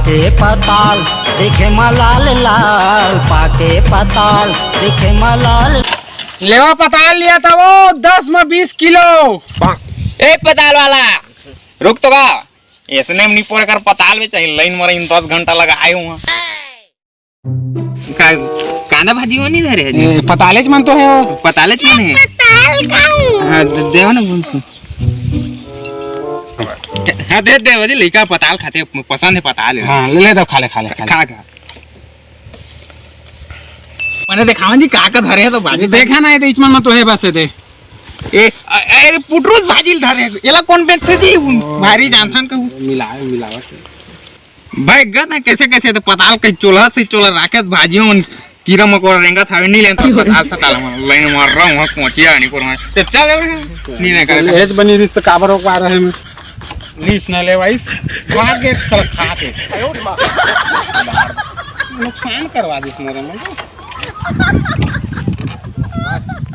पाके पताल देखे मलाल लाल, पाके पताल देखे मलाल। लेवा पताल लिया था वो 10 में 20 किलो। ए पताल वाला रुक तो का ऐसने में नहीं पोरे कर पताल में चाहिए लाइन मरे 10 घंटा लगा आए हूँ का कांदा भाजी हो नहीं दे रहे पतालेच मन तो है वो। पतालेच मन है हाँ देव ना बोल हाँ दे दे वही लड़का पताल खाते पसंद है पताल है। हाँ ले दो खा ले खा ले खा खा मैंने देखा जी का धरे है तो भाजी देखा ना तो इचमन में तो है बस दे ए अरे पुटरूस भाजी धरे एला कौन बेचते जी भारी जानथन कहूं मिलावा से भाई गत ना कैसे कैसे तो पताल के चोला से चोला राकेत भाजियों मन कीड़ा मकोड़ा रेंगा था नहीं लेता पताल से ताला लाइन मार रहा हूं पहुंचिया नहीं पर मैं चल नहीं नहीं करे एज बनी रिश्ते काबर रोक पा रहे हैं नीस न ले वाइस वहां के चल खाते नुकसान करवा दी इसमें